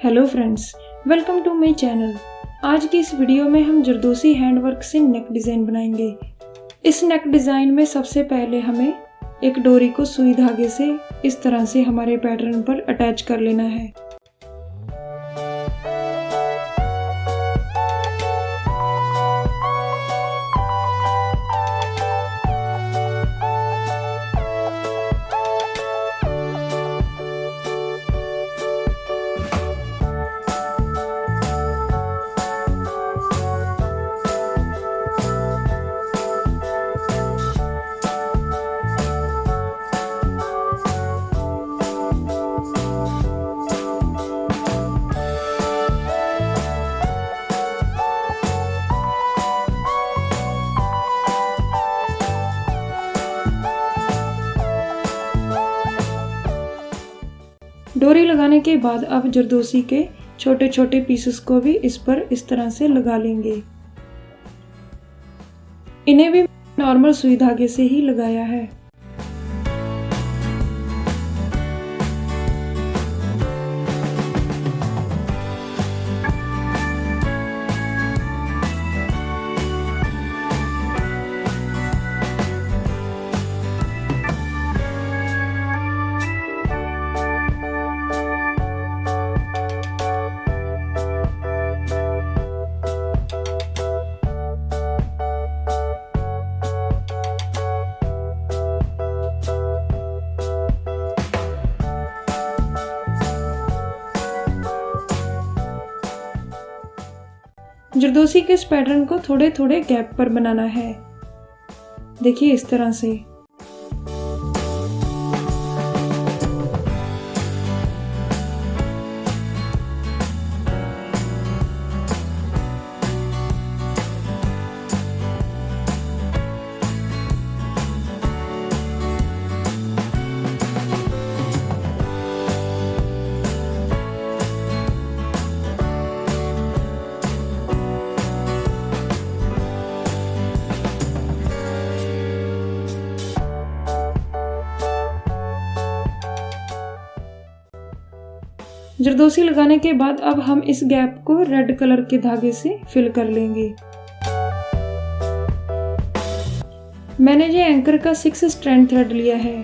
Hello friends, welcome to my channel. आज की इस वीडियो में हम जरदोसी हैंडवर्क से नेक डिज़ाइन बनाएंगे। इस नेक डिज़ाइन में सबसे पहले हमें एक डोरी को सुई धागे से इस तरह से हमारे पैटर्न पर अटैच कर लेना है। डोरी लगाने के बाद अब जरदोसी के छोटे छोटे पीसेस को भी इस पर इस तरह से लगा लेंगे। इन्हें भी नॉर्मल सुई धागे से ही लगाया है। जरदोसी के इस पैटर्न को थोड़े थोड़े गैप पर बनाना है। देखिए इस तरह से। जरदोसी लगाने के बाद अब हम इस गैप को रेड कलर के धागे से फिल कर लेंगे। मैंने ये एंकर का 6 स्ट्रैंड थ्रेड लिया है।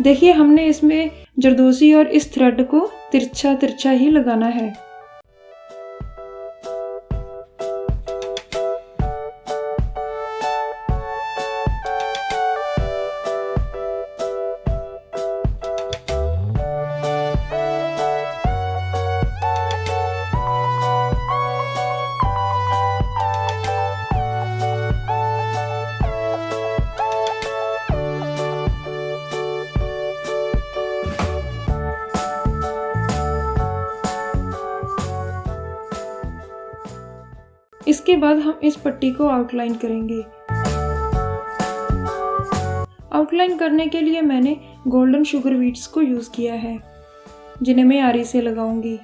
देखिए हमने इसमें जरदोसी और इस थ्रेड को तिरछा तिरछा ही लगाना है। इसके बाद हम इस पट्टी को आउटलाइन करेंगे। आउटलाइन करने के लिए मैंने गोल्डन शुगर बीड्स को यूज किया है, जिन्हें मैं आरी से लगाऊंगी।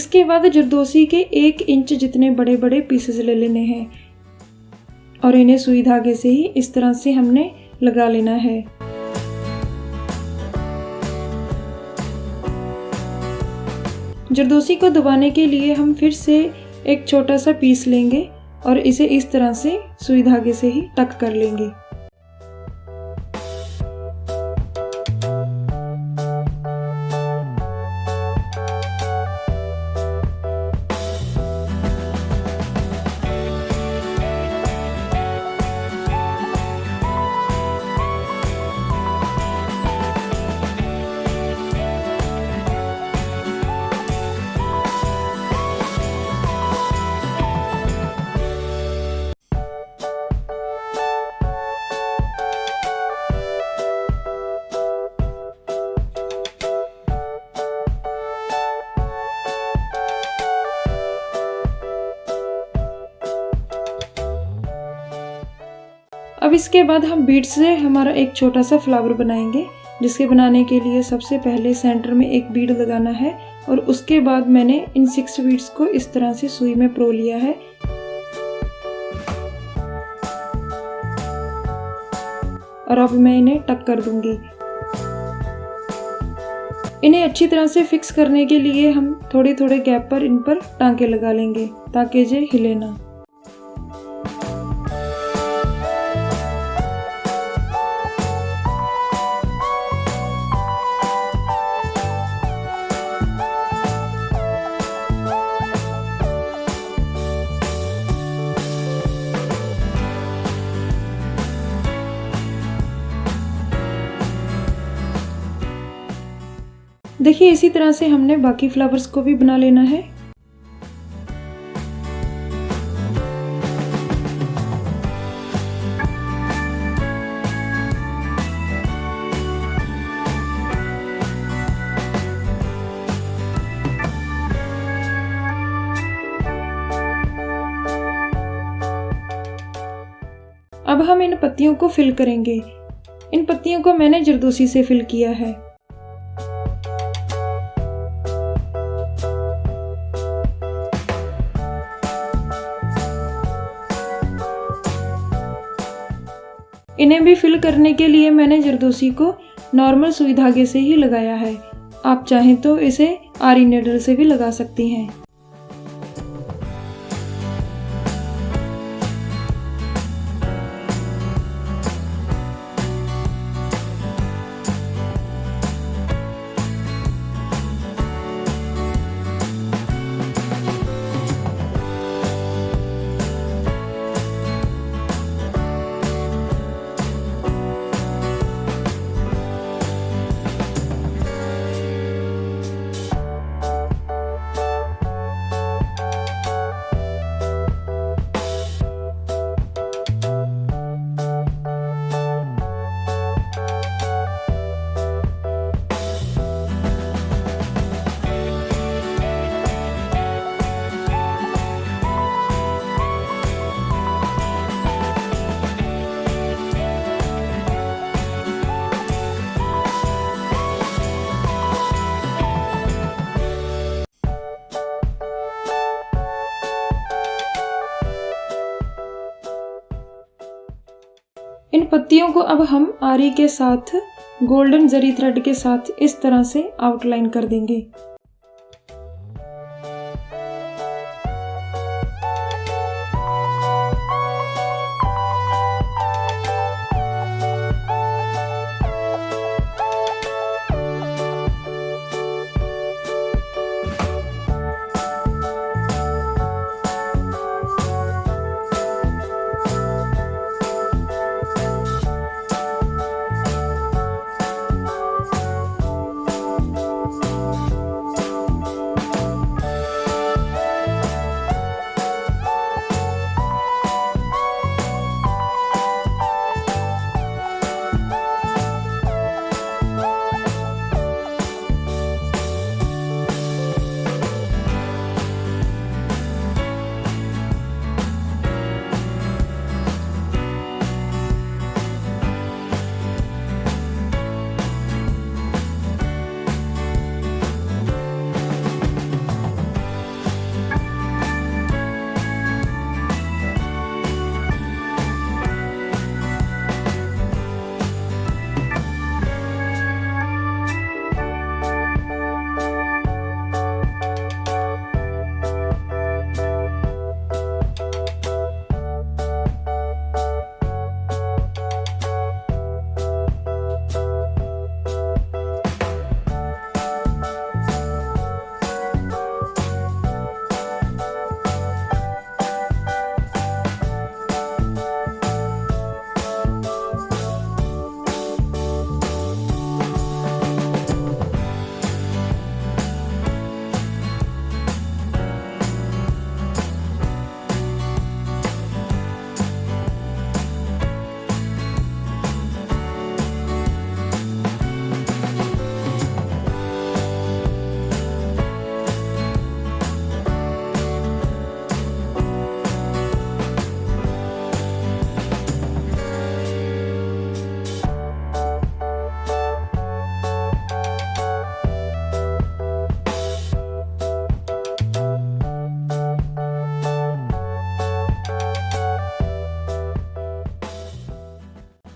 इसके बाद जरदोसी के 1 इंच जितने बड़े बड़े पीसेस ले लेने हैं और इन्हें सुई धागे से ही इस तरह से हमने लगा लेना है। जरदोसी को दबाने के लिए हम फिर से एक छोटा सा पीस लेंगे और इसे इस तरह से सुई धागे से ही टक कर लेंगे। अब इसके बाद हम बीड से हमारा एक छोटा सा फ्लावर बनाएंगे, जिसके बनाने के लिए सबसे पहले सेंटर में एक बीड लगाना है और उसके बाद मैंने इन 6 बीड्स को इस तरह से सुई में परो लिया है। और अब मैं इन्हें टक कर दूंगी। इन्हें अच्छी तरह से फिक्स करने के लिए हम थोड़े थोड़े गैप पर इन पर टांके लगा लेंगे ताकि ये हिले ना। देखिए इसी तरह से हमने बाकी फ्लावर्स को भी बना लेना है। अब हम इन पत्तियों को फिल करेंगे। इन पत्तियों को मैंने जरदोसी से फिल किया है। इन्हें भी फिल करने के लिए मैंने जरदोसी को नॉर्मल सुई धागे से ही लगाया है। आप चाहें तो इसे आरी नेडल से भी लगा सकती हैं। इन पत्तियों को अब हम आरी के साथ गोल्डन जरी थ्रेड के साथ इस तरह से आउटलाइन कर देंगे।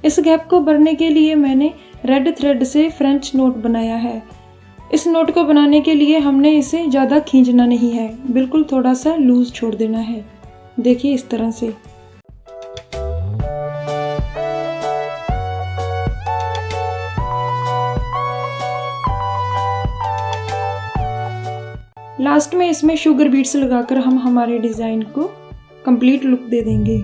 इस गैप को भरने के लिए मैंने रेड थ्रेड से फ्रेंच नोट बनाया है। इस नोट को बनाने के लिए हमने इसे ज़्यादा खींचना नहीं है, बिल्कुल थोड़ा सा लूज छोड़ देना है। देखिए इस तरह से। लास्ट में इसमें शुगर बीड्स लगाकर हम हमारे डिज़ाइन को कंप्लीट लुक दे देंगे।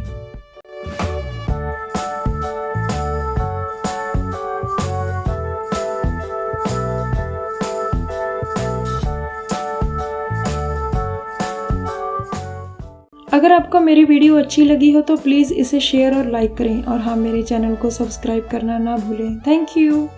अगर आपको मेरी वीडियो अच्छी लगी हो तो प्लीज़ इसे शेयर और लाइक करें और हाँ, मेरे चैनल को सब्सक्राइब करना ना भूलें। Thank you.